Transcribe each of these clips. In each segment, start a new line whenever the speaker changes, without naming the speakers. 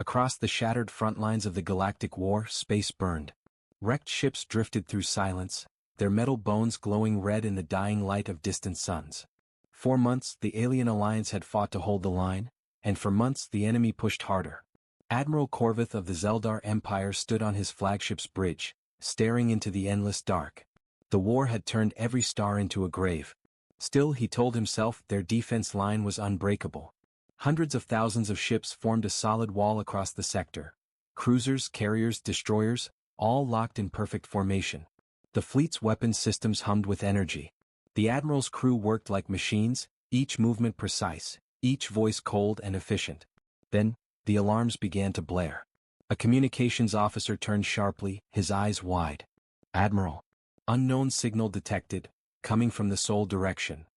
Across the shattered front lines of the galactic war, space burned. Wrecked ships drifted through silence, their metal bones glowing red in the dying light of distant suns. For months, the alien alliance had fought to hold the line, and for months the enemy pushed harder. Admiral Corvith of the Zeldar Empire stood on his flagship's bridge, staring into the endless dark. The war had turned every star into a grave. Still, he told himself, their defense line was unbreakable. Hundreds of thousands of ships formed a solid wall across the sector. Cruisers, carriers, destroyers, all locked in perfect formation. The fleet's weapons systems hummed with energy. The admiral's crew worked like machines, each movement precise, each voice cold and efficient. Then, the alarms began to blare. A communications officer turned sharply, his eyes wide. "Admiral. Unknown signal detected, coming from the Sol direction."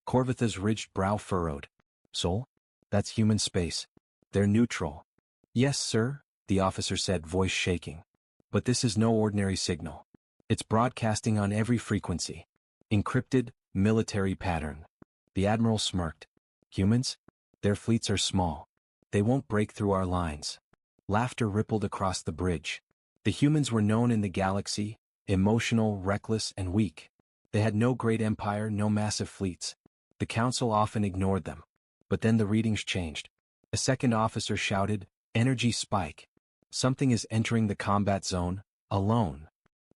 Corvitha's ridged brow furrowed. "Sol? That's human space. They're neutral." "Yes, sir," the officer said, voice shaking. "But this is no ordinary signal. It's broadcasting on every frequency. Encrypted, military pattern." The admiral smirked. "Humans? Their fleets are small. They won't break through our lines." Laughter rippled across the bridge. The humans were known in the galaxy, emotional, reckless, and weak. They had no great empire, no massive fleets. The council often ignored them. But then the readings changed. A second officer shouted, "Energy spike. Something is entering the combat zone, alone."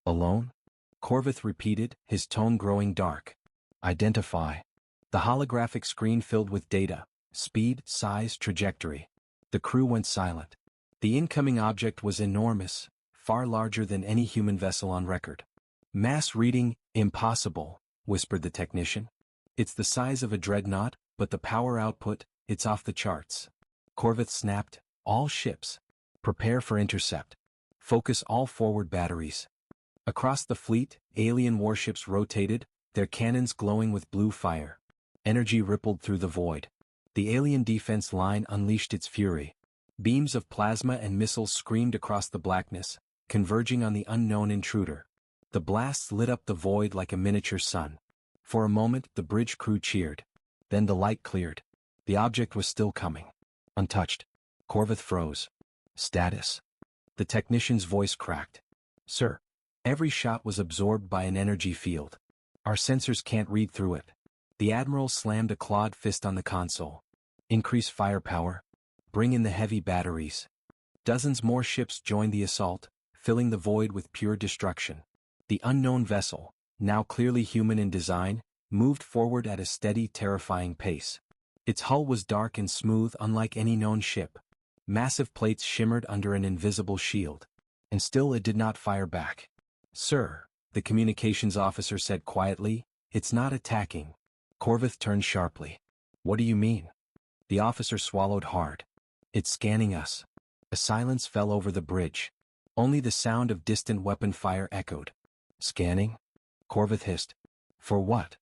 "Alone?" Corvith repeated, his tone growing dark. "Identify." The holographic screen filled with data, speed, size, trajectory. The crew went silent. The incoming object was enormous, far larger than any human vessel on record. "Mass reading, impossible," whispered the technician. "It's the size of a dreadnought, but the power output, it's off the charts." Corvith snapped, "All ships. Prepare for intercept. Focus all forward batteries." Across the fleet, alien warships rotated, their cannons glowing with blue fire. Energy rippled through the void. The alien defense line unleashed its fury. Beams of plasma and missiles screamed across the blackness, converging on the unknown intruder. The blasts lit up the void like a miniature sun. For a moment, the bridge crew cheered. Then the light cleared. The object was still coming. Untouched. Corvith froze. "Status?" The technician's voice cracked. "Sir, every shot was absorbed by an energy field. Our sensors can't read through it." The admiral slammed a clawed fist on the console. "Increase firepower. Bring in the heavy batteries." Dozens more ships joined the assault, filling the void with pure destruction. The unknown vessel, now clearly human in design, moved forward at a steady, terrifying pace. Its hull was dark and smooth, unlike any known ship. Massive plates shimmered under an invisible shield. And still it did not fire back. "Sir," the communications officer said quietly, "it's not attacking." Corvith turned sharply. "What do you mean?" The officer swallowed hard. "It's scanning us." A silence fell over the bridge. Only the sound of distant weapon fire echoed. "Scanning?" Corvith hissed. "For what?"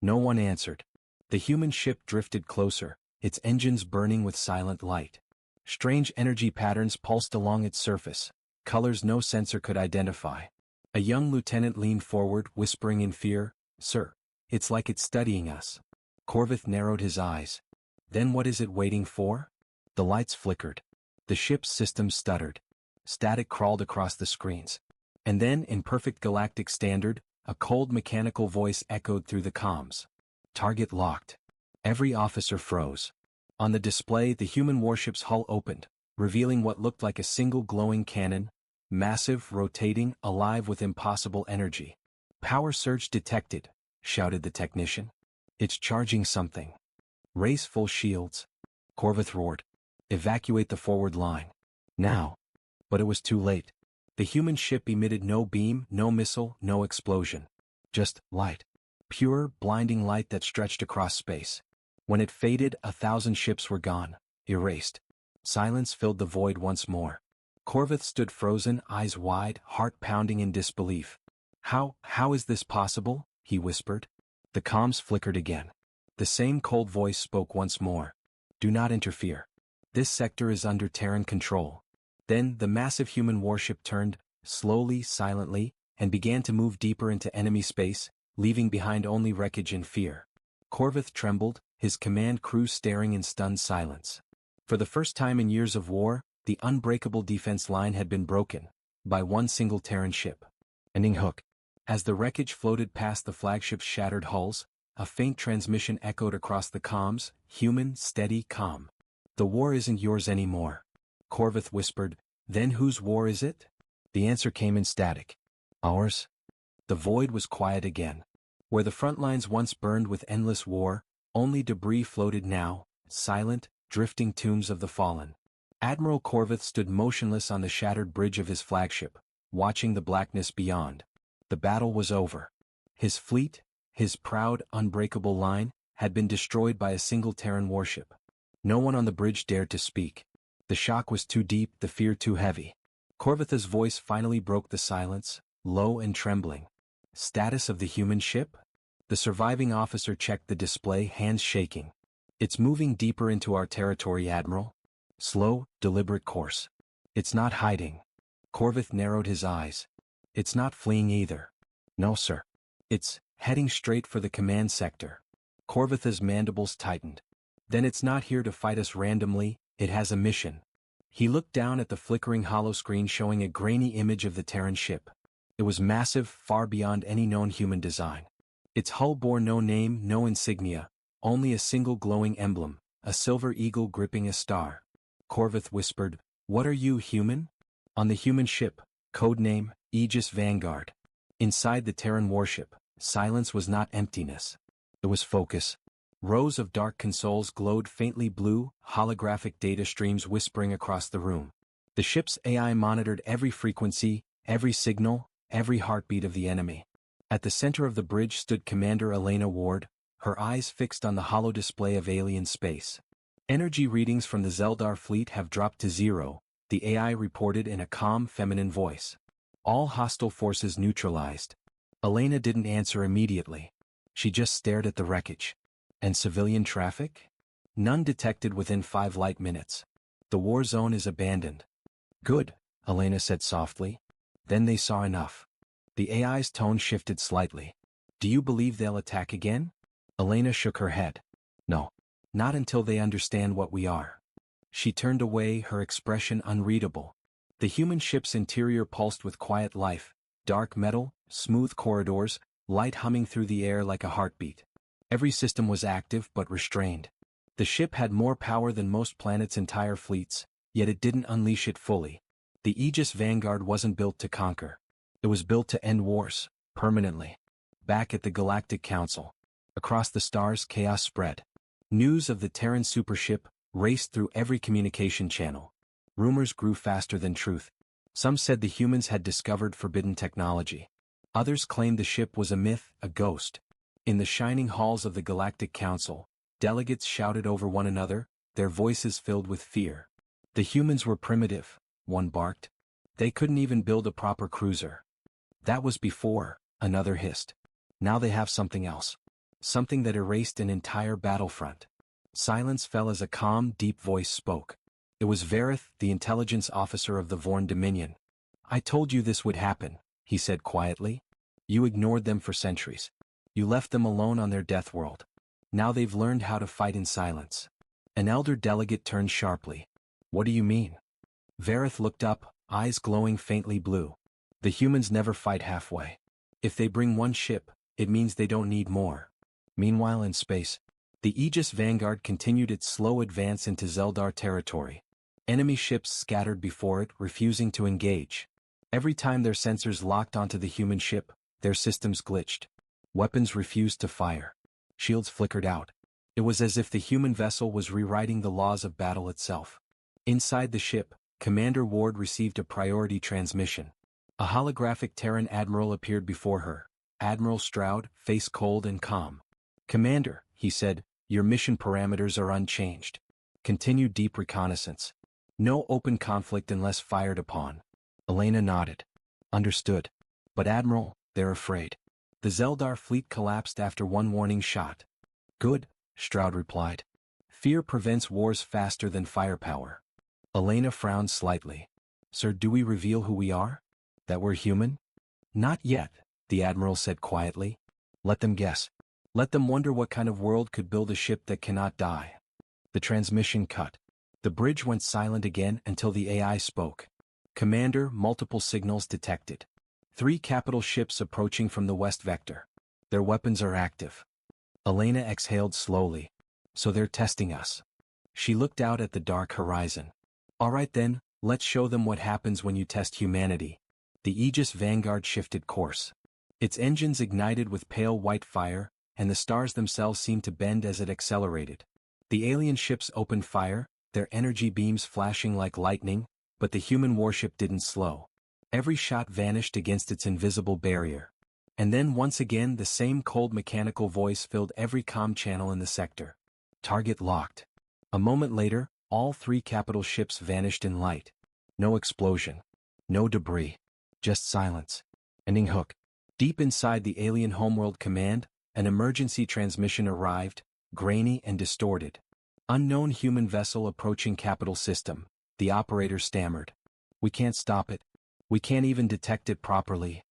No one answered. The human ship drifted closer, its engines burning with silent light. Strange energy patterns pulsed along its surface, colors no sensor could identify. A young lieutenant leaned forward, whispering in fear, "Sir, it's like it's studying us." Corvith narrowed his eyes. "Then what is it waiting for?" The lights flickered. The ship's systems stuttered. Static crawled across the screens. And then, in perfect galactic standard, a cold mechanical voice echoed through the comms. "Target locked." Every officer froze. On the display, the human warship's hull opened, revealing what looked like a single glowing cannon, massive, rotating, alive with impossible energy. "Power surge detected," shouted the technician. "It's charging something." "Raise full shields." Corvith roared. "Evacuate the forward line. Now." But it was too late. The human ship emitted no beam, no missile, no explosion. Just light. Pure, blinding light that stretched across space. When it faded, 1,000 ships were gone, erased. Silence filled the void once more. Corvith stood frozen, eyes wide, heart pounding in disbelief. How is this possible?" he whispered. The comms flickered again. The same cold voice spoke once more. "Do not interfere. This sector is under Terran control." Then the massive human warship turned, slowly, silently, and began to move deeper into enemy space, leaving behind only wreckage and fear. Corvith trembled, his command crew staring in stunned silence. For the first time in years of war, the unbreakable defense line had been broken by one single Terran ship. Ending hook. As the wreckage floated past the flagship's shattered hulls, a faint transmission echoed across the comms, human, steady, calm. The war isn't yours anymore. Corvith whispered, then whose war is it? The answer came in static. Ours? The void was quiet again. Where the front lines once burned with endless war, only debris floated now, silent, drifting tombs of the fallen. Admiral Corvith stood motionless on the shattered bridge of his flagship, watching the blackness beyond. The battle was over. His fleet, his proud, unbreakable line, had been destroyed by a single Terran warship. No one on the bridge dared to speak. The shock was too deep, the fear too heavy. Corvith's voice finally broke the silence, low and trembling. Status of the human ship? The surviving officer checked the display, hands shaking. It's moving deeper into our territory, Admiral. Slow, deliberate course. It's not hiding. Corvith narrowed his eyes. It's not fleeing either. No, sir. It's heading straight for the command sector. Corvith's mandibles tightened. Then it's not here to fight us randomly, it has a mission. He looked down at the flickering holoscreen showing a grainy image of the Terran ship. It was massive, far beyond any known human design. Its hull bore no name, no insignia, only a single glowing emblem, a silver eagle gripping a star. Corvith whispered, "What are you, human?" On the human ship, codename, Aegis Vanguard. Inside the Terran warship, silence was not emptiness. It was focus. Rows of dark consoles glowed faintly blue, holographic data streams whispering across the room. The ship's AI monitored every frequency, every signal, every heartbeat of the enemy. At the center of the bridge stood Commander Elena Ward, her eyes fixed on the holo display of alien space. Energy readings from the Zeldar fleet have dropped to 0, the AI reported in a calm, feminine voice. All hostile forces neutralized. Elena didn't answer immediately. She just stared at the wreckage. And civilian traffic? None detected within 5 light minutes. The war zone is abandoned. Good, Elena said softly. Then they saw enough. The AI's tone shifted slightly. Do you believe they'll attack again? Elena shook her head. No. Not until they understand what we are. She turned away, her expression unreadable. The human ship's interior pulsed with quiet life, dark metal, smooth corridors, light humming through the air like a heartbeat. Every system was active but restrained. The ship had more power than most planets' entire fleets, yet it didn't unleash it fully. The Aegis Vanguard wasn't built to conquer. It was built to end wars, permanently. Back at the Galactic Council. Across the stars, chaos spread. News of the Terran supership raced through every communication channel. Rumors grew faster than truth. Some said the humans had discovered forbidden technology. Others claimed the ship was a myth, a ghost. In the shining halls of the Galactic Council, delegates shouted over one another, their voices filled with fear. The humans were primitive, one barked. They couldn't even build a proper cruiser. That was before, another hissed. Now they have something else. Something that erased an entire battlefront. Silence fell as a calm, deep voice spoke. It was Vareth, the intelligence officer of the Vorn Dominion. I told you this would happen, he said quietly. You ignored them for centuries. You left them alone on their death world. Now they've learned how to fight in silence. An elder delegate turned sharply. What do you mean? Vareth looked up, eyes glowing faintly blue. The humans never fight halfway. If they bring one ship, it means they don't need more. Meanwhile in space, the Aegis Vanguard continued its slow advance into Zeldar territory. Enemy ships scattered before it, refusing to engage. Every time their sensors locked onto the human ship, their systems glitched. Weapons refused to fire. Shields flickered out. It was as if the human vessel was rewriting the laws of battle itself. Inside the ship, Commander Ward received a priority transmission. A holographic Terran admiral appeared before her. Admiral Stroud, face cold and calm. Commander, he said, your mission parameters are unchanged. Continue deep reconnaissance. No open conflict unless fired upon. Elena nodded. Understood. But Admiral, they're afraid. The Zeldar fleet collapsed after one warning shot. Good, Stroud replied. Fear prevents wars faster than firepower. Elena frowned slightly. Sir, do we reveal who we are? That we're human? Not yet, the Admiral said quietly. Let them guess. Let them wonder what kind of world could build a ship that cannot die. The transmission cut. The bridge went silent again until the AI spoke. Commander, multiple signals detected. 3 capital ships approaching from the west vector. Their weapons are active. Elena exhaled slowly. So they're testing us. She looked out at the dark horizon. All right then, let's show them what happens when you test humanity. The Aegis Vanguard shifted course. Its engines ignited with pale white fire, and the stars themselves seemed to bend as it accelerated. The alien ships opened fire, their energy beams flashing like lightning, but the human warship didn't slow. Every shot vanished against its invisible barrier. And then once again the same cold mechanical voice filled every comm channel in the sector. Target locked. A moment later, all 3 capital ships vanished in light. No explosion. No debris. Just silence. Ending hook. Deep inside the alien homeworld command, an emergency transmission arrived, grainy and distorted. Unknown human vessel approaching capital system, the operator stammered. We can't stop it. We can't even detect it properly.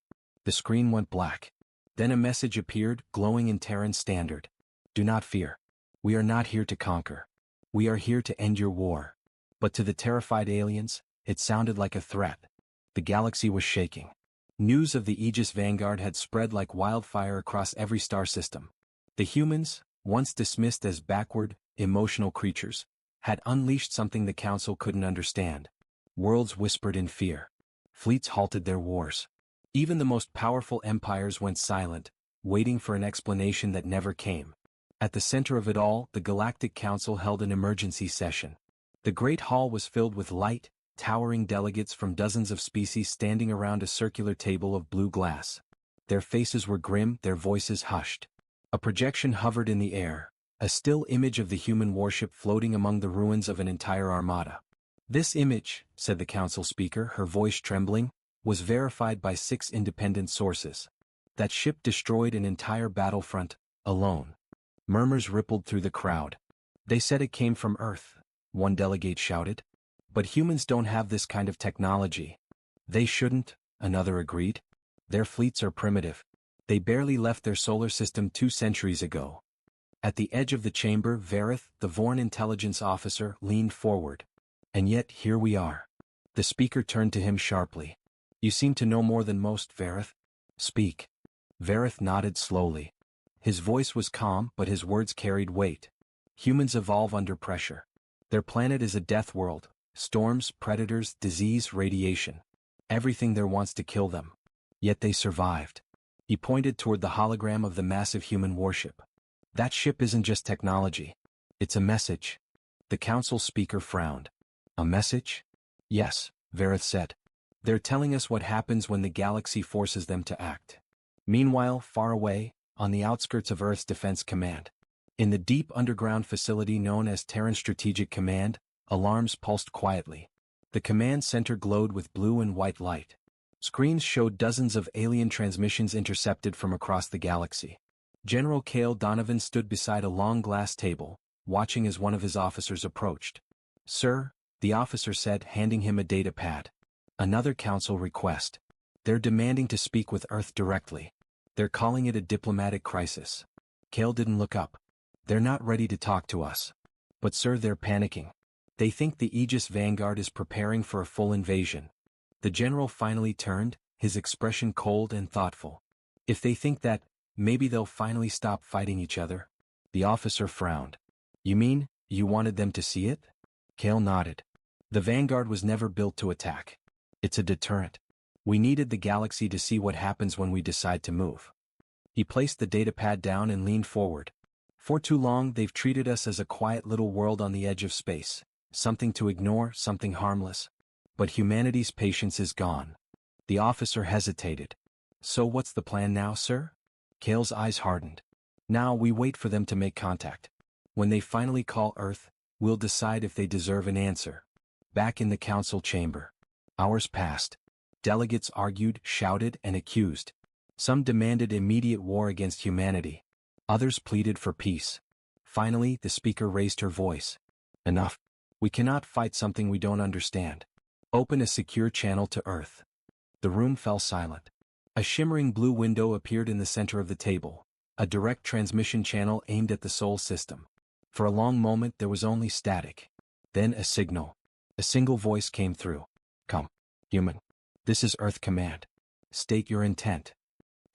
The screen went black. Then a message appeared, glowing in Terran standard. Do not fear. We are not here to conquer. We are here to end your war. But to the terrified aliens, it sounded like a threat. The galaxy was shaking. News of the Aegis Vanguard had spread like wildfire across every star system. The humans, once dismissed as backward, emotional creatures, had unleashed something the Council couldn't understand. Worlds whispered in fear. Fleets halted their wars. Even the most powerful empires went silent, waiting for an explanation that never came. At the center of it all, the Galactic Council held an emergency session. The Great Hall was filled with light, towering delegates from dozens of species standing around a circular table of blue glass. Their faces were grim, their voices hushed. A projection hovered in the air, a still image of the human warship floating among the ruins of an entire armada. This image, said the council speaker, her voice trembling, was verified by 6 independent sources. That ship destroyed an entire battlefront, alone. Murmurs rippled through the crowd. They said it came from Earth, one delegate shouted. But humans don't have this kind of technology. They shouldn't, another agreed. Their fleets are primitive. They barely left their solar system 2 centuries ago. At the edge of the chamber, Vareth, the Vorn intelligence officer, leaned forward. And yet, here we are. The speaker turned to him sharply. You seem to know more than most, Vareth. Speak. Vareth nodded slowly. His voice was calm, but his words carried weight. Humans evolve under pressure. Their planet is a death world. Storms, predators, disease, radiation. Everything there wants to kill them. Yet they survived. He pointed toward the hologram of the massive human warship. That ship isn't just technology. It's a message. The council speaker frowned. A message? Yes, Vareth said. They're telling us what happens when the galaxy forces them to act. Meanwhile, far away, on the outskirts of Earth's Defense Command, in the deep underground facility known as Terran Strategic Command, alarms pulsed quietly. The command center glowed with blue and white light. Screens showed dozens of alien transmissions intercepted from across the galaxy. General Cale Donovan stood beside a long glass table, watching as one of his officers approached. Sir, the officer said, handing him a data pad. Another council request. They're demanding to speak with Earth directly. They're calling it a diplomatic crisis. Cale didn't look up. They're not ready to talk to us. But sir, they're panicking. They think the Aegis Vanguard is preparing for a full invasion. The general finally turned, his expression cold and thoughtful. If they think that, maybe they'll finally stop fighting each other. The officer frowned. You mean, you wanted them to see it? Cale nodded. The Vanguard was never built to attack. It's a deterrent. We needed the galaxy to see what happens when we decide to move. He placed the datapad down and leaned forward. For too long they've treated us as a quiet little world on the edge of space. Something to ignore, something harmless. But humanity's patience is gone. The officer hesitated. So what's the plan now, sir? Cale's eyes hardened. Now we wait for them to make contact. When they finally call Earth, we'll decide if they deserve an answer. Back in the council chamber. Hours passed. Delegates argued, shouted, and accused. Some demanded immediate war against humanity. Others pleaded for peace. Finally, the speaker raised her voice. Enough. We cannot fight something we don't understand. Open a secure channel to Earth. The room fell silent. A shimmering blue window appeared in the center of the table, a direct transmission channel aimed at the Sol system. For a long moment there was only static. Then a signal. A single voice came through. Come, human. This is Earth Command. State your intent.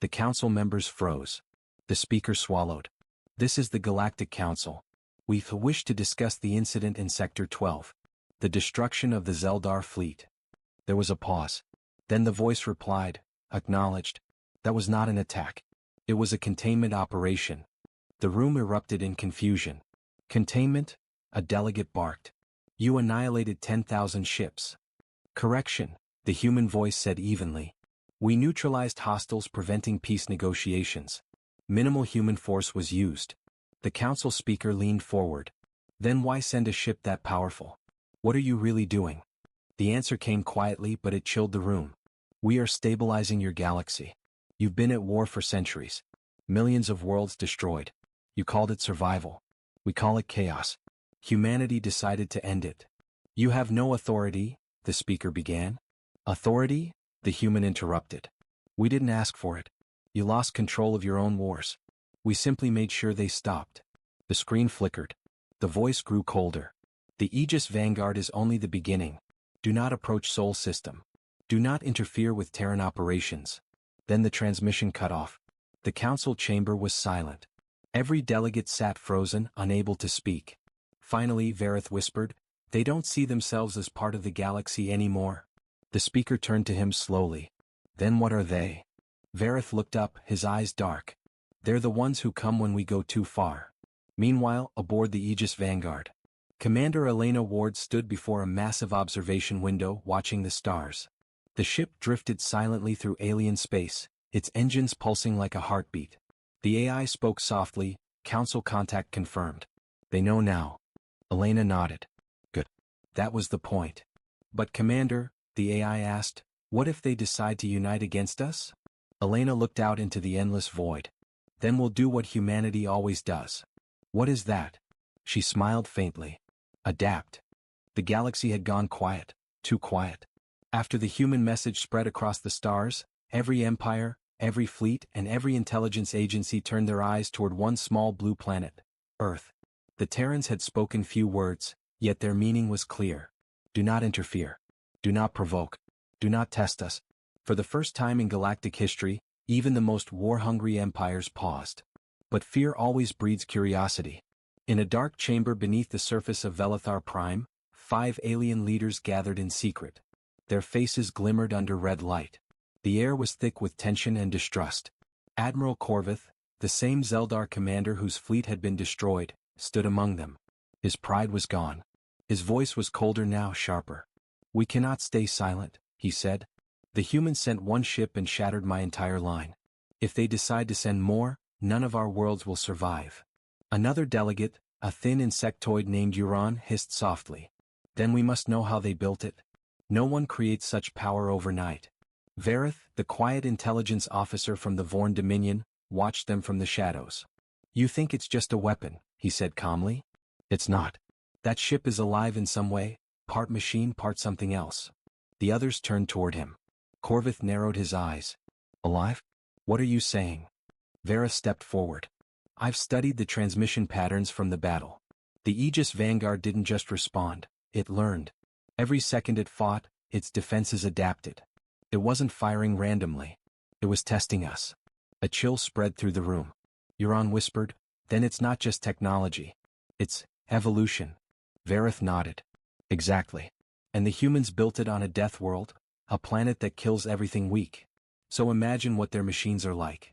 The council members froze. The speaker swallowed. This is the Galactic Council. We wish to discuss the incident in Sector 12. The destruction of the Zeldar fleet. There was a pause. Then the voice replied, acknowledged. That was not an attack. It was a containment operation. The room erupted in confusion. Containment? A delegate barked. You annihilated 10,000 ships. Correction, the human voice said evenly. We neutralized hostiles, preventing peace negotiations. Minimal human force was used. The council speaker leaned forward. Then why send a ship that powerful? What are you really doing? The answer came quietly, but it chilled the room. We are stabilizing your galaxy. You've been at war for centuries. Millions of worlds destroyed. You called it survival. We call it chaos. Humanity decided to end it. You have no authority, the speaker began. Authority? The human interrupted. We didn't ask for it. You lost control of your own wars. We simply made sure they stopped. The screen flickered. The voice grew colder. The Aegis Vanguard is only the beginning. Do not approach Sol System. Do not interfere with Terran operations. Then the transmission cut off. The council chamber was silent. Every delegate sat frozen, unable to speak. Finally, Vareth whispered, they don't see themselves as part of the galaxy anymore. The speaker turned to him slowly. Then what are they? Vareth looked up, his eyes dark. They're the ones who come when we go too far. Meanwhile, aboard the Aegis Vanguard, Commander Elena Ward stood before a massive observation window, watching the stars. The ship drifted silently through alien space, its engines pulsing like a heartbeat. The AI spoke softly, council contact confirmed. They know now. Elena nodded. Good. That was the point. But Commander, the AI asked, what if they decide to unite against us? Elena looked out into the endless void. Then we'll do what humanity always does. What is that? She smiled faintly. Adapt. The galaxy had gone quiet, too quiet. After the human message spread across the stars, every empire, every fleet, and every intelligence agency turned their eyes toward one small blue planet, Earth. The Terrans had spoken few words, yet their meaning was clear. Do not interfere. Do not provoke. Do not test us. For the first time in galactic history, even the most war-hungry empires paused. But fear always breeds curiosity. In a dark chamber beneath the surface of Velithar Prime, 5 alien leaders gathered in secret. Their faces glimmered under red light. The air was thick with tension and distrust. Admiral Corvith, the same Zeldar commander whose fleet had been destroyed, stood among them. His pride was gone. His voice was colder now, sharper. We cannot stay silent, he said. The humans sent one ship and shattered my entire line. If they decide to send more, none of our worlds will survive. Another delegate, a thin insectoid named Euron, hissed softly. Then we must know how they built it. No one creates such power overnight. Vareth, the quiet intelligence officer from the Vorn Dominion, watched them from the shadows. You think it's just a weapon, he said calmly. It's not. That ship is alive in some way, part machine, part something else. The others turned toward him. Corvith narrowed his eyes. Alive? What are you saying? Vareth stepped forward. I've studied the transmission patterns from the battle. The Aegis Vanguard didn't just respond, it learned. Every second it fought, its defenses adapted. It wasn't firing randomly. It was testing us. A chill spread through the room. Euron whispered, then it's not just technology. It's evolution. Vareth nodded. Exactly. And the humans built it on a death world, a planet that kills everything weak. So imagine what their machines are like.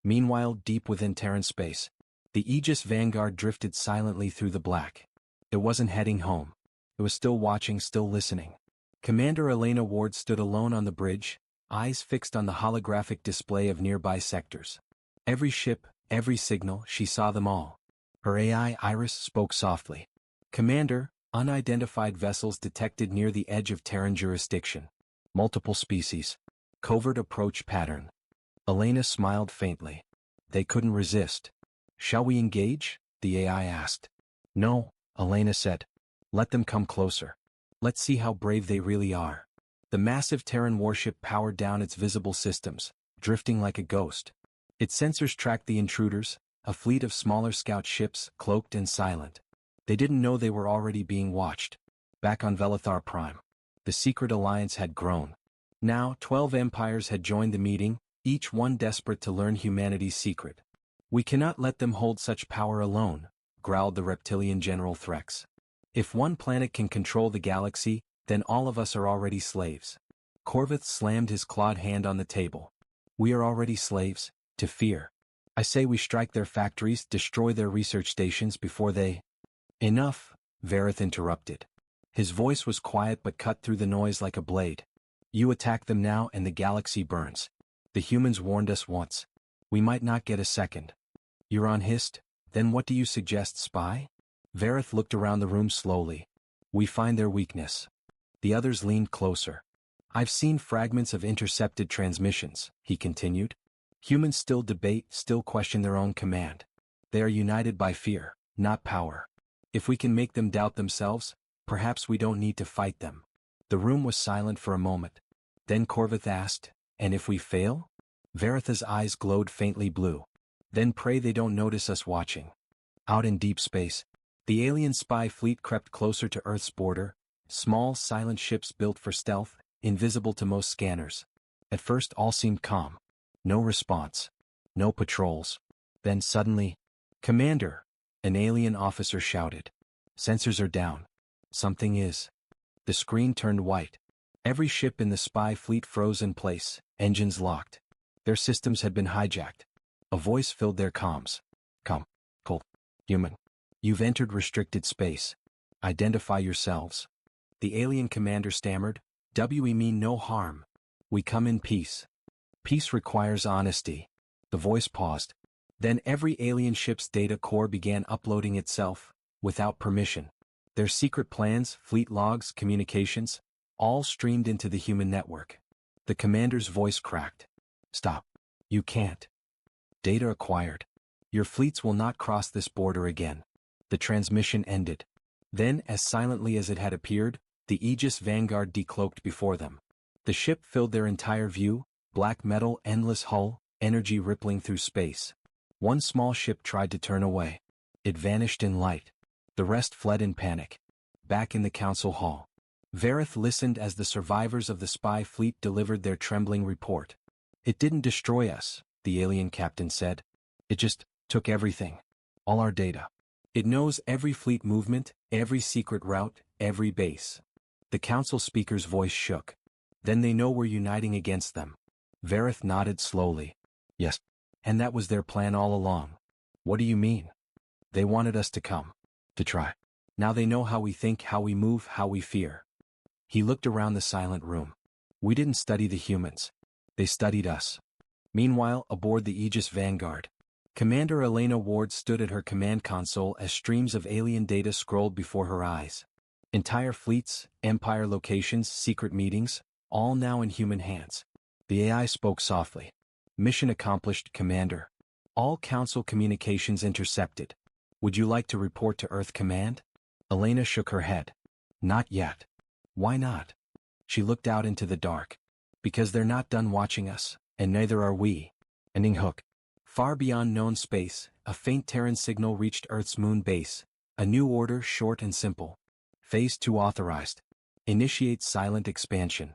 Meanwhile, deep within Terran space, the Aegis Vanguard drifted silently through the black. It wasn't heading home. It was still watching, still listening. Commander Elena Ward stood alone on the bridge, eyes fixed on the holographic display of nearby sectors. Every ship, every signal, she saw them all. Her AI Iris spoke softly. Commander, unidentified vessels detected near the edge of Terran jurisdiction. Multiple species. Covert approach pattern. Elena smiled faintly. They couldn't resist. Shall we engage? The AI asked. No, Elena said. Let them come closer. Let's see how brave they really are. The massive Terran warship powered down its visible systems, drifting like a ghost. Its sensors tracked the intruders, a fleet of smaller scout ships, cloaked and silent. They didn't know they were already being watched. Back on Velithar Prime, the secret alliance had grown. Now, 12 empires had joined the meeting, each one desperate to learn humanity's secret. "We cannot let them hold such power alone," growled the reptilian General Threx. "If one planet can control the galaxy, then all of us are already slaves." Corvith slammed his clawed hand on the table. "We are already slaves, to fear. I say we strike their factories, destroy their research stations before they—" "Enough," Vareth interrupted. His voice was quiet but cut through the noise like a blade. "You attack them now and the galaxy burns. The humans warned us once. We might not get a second." "You're on Hist? Then what do you suggest, spy?" Vareth looked around the room slowly. "We find their weakness." The others leaned closer. "I've seen fragments of intercepted transmissions," he continued. "Humans still debate, still question their own command. They are united by fear, not power. If we can make them doubt themselves, perhaps we don't need to fight them." The room was silent for a moment. Then Corvith asked, "And if we fail?" Varetha's eyes glowed faintly blue. "Then pray they don't notice us watching." Out in deep space, the alien spy fleet crept closer to Earth's border, small silent ships built for stealth, invisible to most scanners. At first all seemed calm. No response. No patrols. Then suddenly, "Commander!" an alien officer shouted. "Sensors are down. Something is." The screen turned white. Every ship in the spy fleet froze in place, engines locked. Their systems had been hijacked. A voice filled their comms. "Come, Colt. Human. You've entered restricted space. Identify yourselves." The alien commander stammered, "We mean no harm. We come in peace." "Peace requires honesty." The voice paused. Then every alien ship's data core began uploading itself, without permission. Their secret plans, fleet logs, communications, all streamed into the human network. The commander's voice cracked. "Stop. You can't. Data acquired. Your fleets will not cross this border again." The transmission ended. Then, as silently as it had appeared, the Aegis Vanguard decloaked before them. The ship filled their entire view, black metal, endless hull, energy rippling through space. One small ship tried to turn away. It vanished in light. The rest fled in panic. Back in the council hall, Vareth listened as the survivors of the spy fleet delivered their trembling report. "It didn't destroy us," the alien captain said. "It just took everything. All our data. It knows every fleet movement, every secret route, every base." The council speaker's voice shook. "Then they know we're uniting against them." Vareth nodded slowly. "Yes. And that was their plan all along." "What do you mean?" "They wanted us to come. To try. Now they know how we think, how we move, how we fear." He looked around the silent room. "We didn't study the humans. They studied us." Meanwhile, aboard the Aegis Vanguard, Commander Elena Ward stood at her command console as streams of alien data scrolled before her eyes. Entire fleets, empire locations, secret meetings, all now in human hands. The AI spoke softly. "Mission accomplished, Commander. All council communications intercepted. Would you like to report to Earth Command?" Elena shook her head. "Not yet." "Why not?" She looked out into the dark. "Because they're not done watching us, and neither are we." Ending hook. Far beyond known space, a faint Terran signal reached Earth's moon base. A new order, short and simple. Phase 2 authorized. Initiate silent expansion.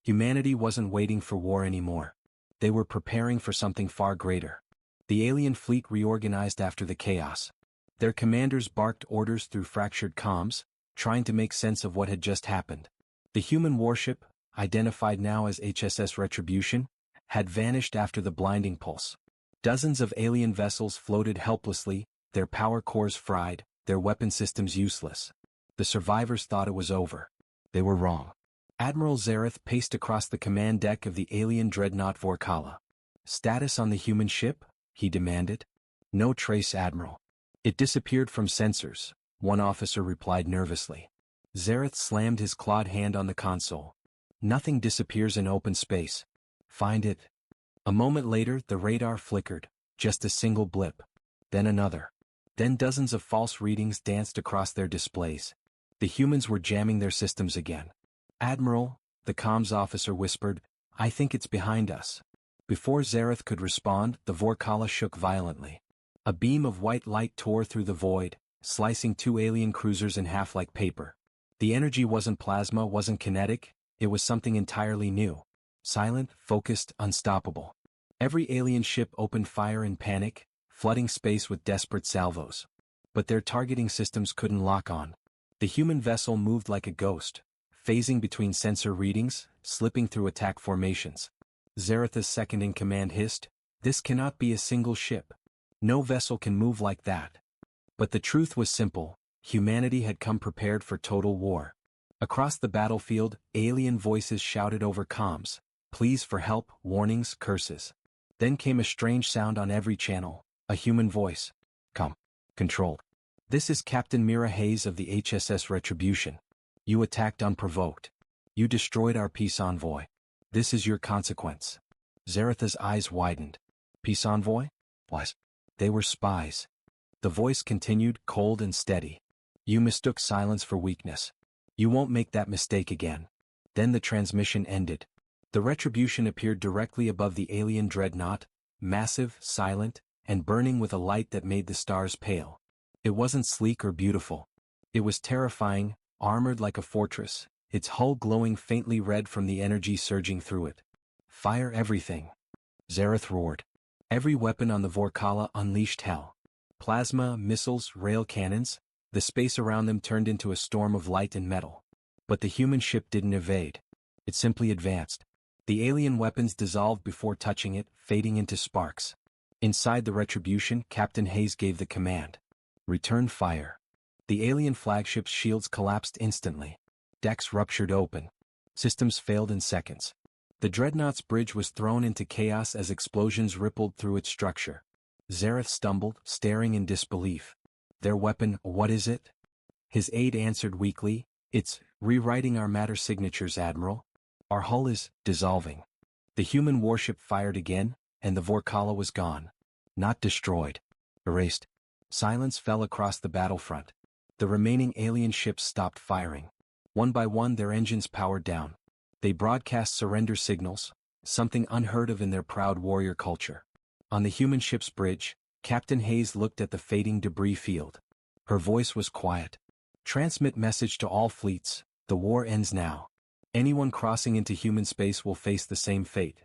Humanity wasn't waiting for war anymore. They were preparing for something far greater. The alien fleet reorganized after the chaos. Their commanders barked orders through fractured comms, trying to make sense of what had just happened. The human warship, identified now as HSS Retribution, had vanished after the blinding pulse. Dozens of alien vessels floated helplessly, their power cores fried, their weapon systems useless. The survivors thought it was over. They were wrong. Admiral Zareth paced across the command deck of the alien dreadnought Vorkala. "Status on the human ship?" he demanded. "No trace, Admiral. It disappeared from sensors," one officer replied nervously. Zareth slammed his clawed hand on the console. "Nothing disappears in open space. Find it." A moment later, the radar flickered, just a single blip. Then another. Then dozens of false readings danced across their displays. The humans were jamming their systems again. "Admiral," the comms officer whispered, "I think it's behind us." Before Zareth could respond, the Vorkala shook violently. A beam of white light tore through the void, slicing two alien cruisers in half like paper. The energy wasn't plasma, wasn't kinetic, it was something entirely new. Silent, focused, unstoppable. Every alien ship opened fire in panic, flooding space with desperate salvos. But their targeting systems couldn't lock on. The human vessel moved like a ghost, phasing between sensor readings, slipping through attack formations. Zaratha's second-in-command hissed, "This cannot be a single ship. No vessel can move like that." But the truth was simple, humanity had come prepared for total war. Across the battlefield, alien voices shouted over comms, pleas for help, warnings, curses. Then came a strange sound on every channel, a human voice. "Come. Control. This is Captain Mira Hayes of the HSS Retribution. You attacked unprovoked. You destroyed our peace envoy. This is your consequence." Zaratha's eyes widened. Peace envoy? What? They were spies. The voice continued, cold and steady. "You mistook silence for weakness. You won't make that mistake again." Then the transmission ended. The Retribution appeared directly above the alien dreadnought, massive, silent, and burning with a light that made the stars pale. It wasn't sleek or beautiful. It was terrifying, armored like a fortress, its hull glowing faintly red from the energy surging through it. "Fire everything!" Zarath roared. Every weapon on the Vorkala unleashed hell. Plasma, missiles, rail cannons, the space around them turned into a storm of light and metal. But the human ship didn't evade. It simply advanced. The alien weapons dissolved before touching it, fading into sparks. Inside the Retribution, Captain Hayes gave the command. "Return fire." The alien flagship's shields collapsed instantly. Decks ruptured open. Systems failed in seconds. The dreadnought's bridge was thrown into chaos as explosions rippled through its structure. Zarath stumbled, staring in disbelief. "Their weapon, what is it?" His aide answered weakly, "It's rewriting our matter signatures, Admiral. Our hull is dissolving." The human warship fired again, and the Vorkala was gone. Not destroyed. Erased. Silence fell across the battlefront. The remaining alien ships stopped firing. One by one their engines powered down. They broadcast surrender signals, something unheard of in their proud warrior culture. On the human ship's bridge, Captain Hayes looked at the fading debris field. Her voice was quiet. "Transmit message to all fleets, the war ends now. Anyone crossing into human space will face the same fate."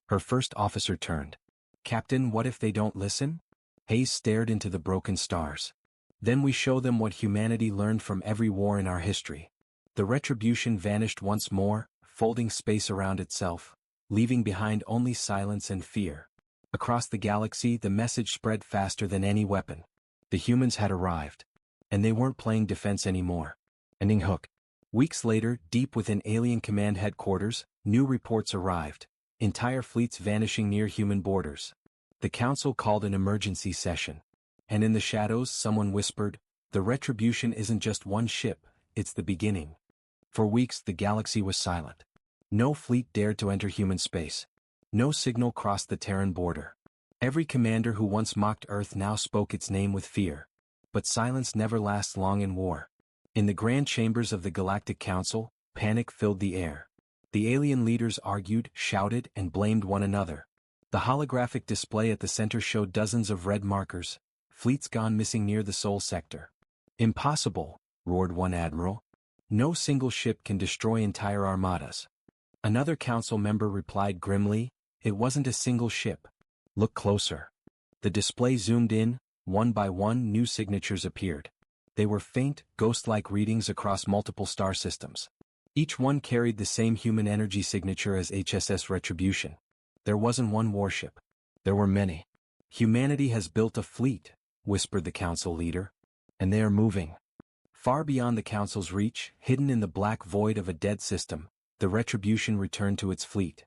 Her first officer turned. "Captain, what if they don't listen?" Hayes stared into the broken stars. "Then we show them what humanity learned from every war in our history." The Retribution vanished once more, folding space around itself, leaving behind only silence and fear. Across the galaxy, the message spread faster than any weapon. The humans had arrived. And they weren't playing defense anymore. Ending hook. Weeks later, deep within Alien Command headquarters, new reports arrived. Entire fleets vanishing near human borders. The Council called an emergency session. And in the shadows, someone whispered, "The Retribution isn't just one ship, it's the beginning." For weeks, the galaxy was silent. No fleet dared to enter human space. No signal crossed the Terran border. Every commander who once mocked Earth now spoke its name with fear. But silence never lasts long in war. In the grand chambers of the Galactic Council, panic filled the air. The alien leaders argued, shouted, and blamed one another. The holographic display at the center showed dozens of red markers, fleets gone missing near the Sol sector. "Impossible," roared one admiral. "No single ship can destroy entire armadas." Another council member replied grimly, "It wasn't a single ship. Look closer." The display zoomed in, one by one new signatures appeared. They were faint, ghost-like readings across multiple star systems. Each one carried the same human energy signature as HSS Retribution. There wasn't one warship. There were many. "Humanity has built a fleet," whispered the council leader. "And they are moving." Far beyond the council's reach, hidden in the black void of a dead system, the Retribution returned to its fleet.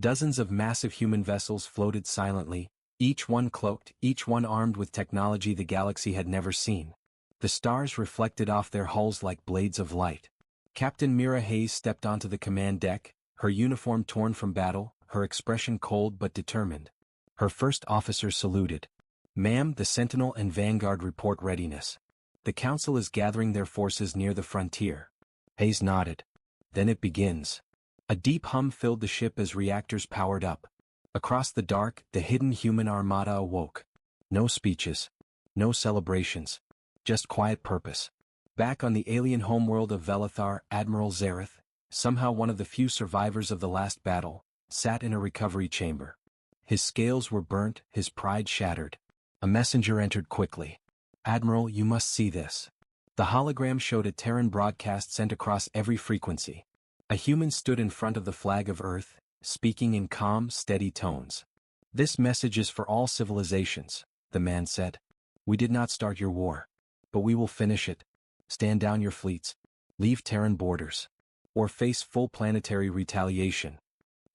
Dozens of massive human vessels floated silently, each one cloaked, each one armed with technology the galaxy had never seen. The stars reflected off their hulls like blades of light. Captain Mira Hayes stepped onto the command deck, her uniform torn from battle, her expression cold but determined. Her first officer saluted. "Ma'am, the Sentinel and Vanguard report readiness. The Council is gathering their forces near the frontier." Hayes nodded. "Then it begins." A deep hum filled the ship as reactors powered up. Across the dark, the hidden human armada awoke. No speeches. No celebrations. just quiet purpose. Back on the alien homeworld of Velithar, Admiral Zareth, somehow one of the few survivors of the last battle, sat in a recovery chamber. His scales were burnt, his pride shattered. A messenger entered quickly. "Admiral, you must see this." The hologram showed a Terran broadcast sent across every frequency. A human stood in front of the flag of Earth, speaking in calm, steady tones. "This message is for all civilizations," the man said. "We did not start your war. But we will finish it. Stand down your fleets. Leave Terran borders. Or face full planetary retaliation."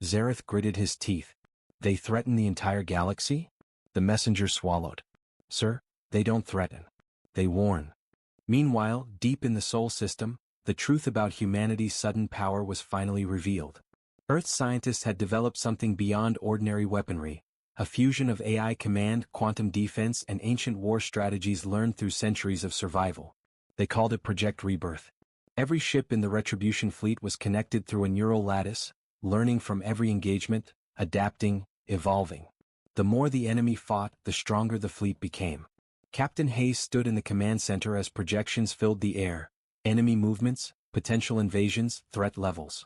Zareth gritted his teeth. "They threaten the entire galaxy?" The messenger swallowed. "Sir, they don't threaten. They warn." Meanwhile, deep in the Sol system, the truth about humanity's sudden power was finally revealed. Earth scientists had developed something beyond ordinary weaponry, a fusion of AI command, quantum defense, and ancient war strategies learned through centuries of survival. They called it Project Rebirth. Every ship in the Retribution fleet was connected through a neural lattice, learning from every engagement, adapting, evolving. The more the enemy fought, the stronger the fleet became. Captain Hayes stood in the command center as projections filled the air. Enemy movements, potential invasions, threat levels.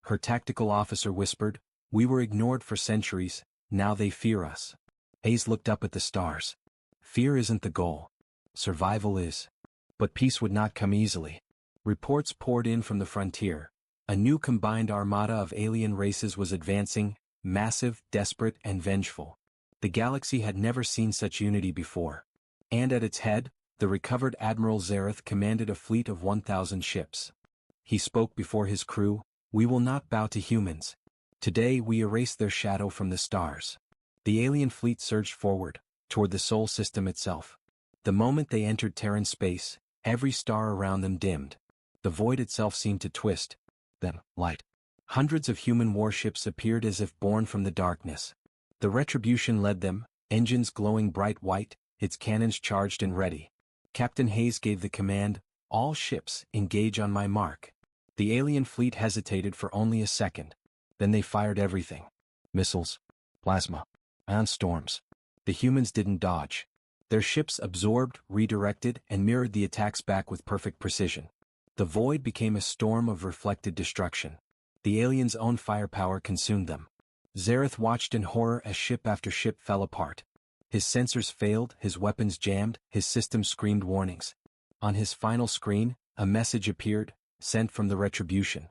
Her tactical officer whispered, "We were ignored for centuries, now they fear us." Hayes looked up at the stars. "Fear isn't the goal. Survival is." But peace would not come easily. Reports poured in from the frontier. A new combined armada of alien races was advancing, massive, desperate, and vengeful. The galaxy had never seen such unity before. And at its head, the recovered Admiral Zareth commanded a fleet of 1,000 ships. He spoke before his crew, "We will not bow to humans. Today we erase their shadow from the stars." The alien fleet surged forward, toward the Sol system itself. The moment they entered Terran space, every star around them dimmed. The void itself seemed to twist. Then, light. Hundreds of human warships appeared as if born from the darkness. The Retribution led them, engines glowing bright white, its cannons charged and ready. Captain Hayes gave the command, "All ships, engage on my mark." The alien fleet hesitated for only a second. Then they fired everything. Missiles, plasma, ion storms. The humans didn't dodge. Their ships absorbed, redirected, and mirrored the attacks back with perfect precision. The void became a storm of reflected destruction. The aliens' own firepower consumed them. Zareth watched in horror as ship after ship fell apart. His sensors failed, his weapons jammed, his system screamed warnings. On his final screen, a message appeared, sent from the Retribution.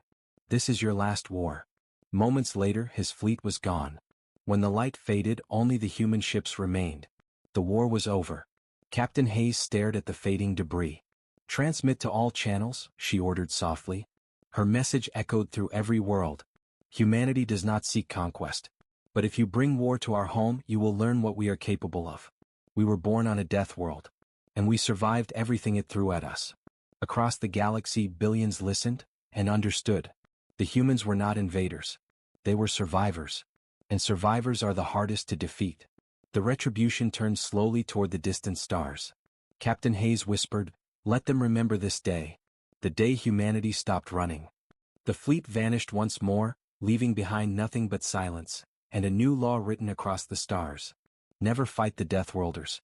"This is your last war." Moments later, his fleet was gone. When the light faded, only the human ships remained. The war was over. Captain Hayes stared at the fading debris. "Transmit to all channels," she ordered softly. Her message echoed through every world. "Humanity does not seek conquest. But if you bring war to our home, you will learn what we are capable of. We were born on a death world. And we survived everything it threw at us." Across the galaxy, billions listened and understood. The humans were not invaders. They were survivors. And survivors are the hardest to defeat. The Retribution turned slowly toward the distant stars. Captain Hayes whispered, "Let them remember this day. The day humanity stopped running." The fleet vanished once more, leaving behind nothing but silence, and a new law written across the stars. Never fight the Deathworlders.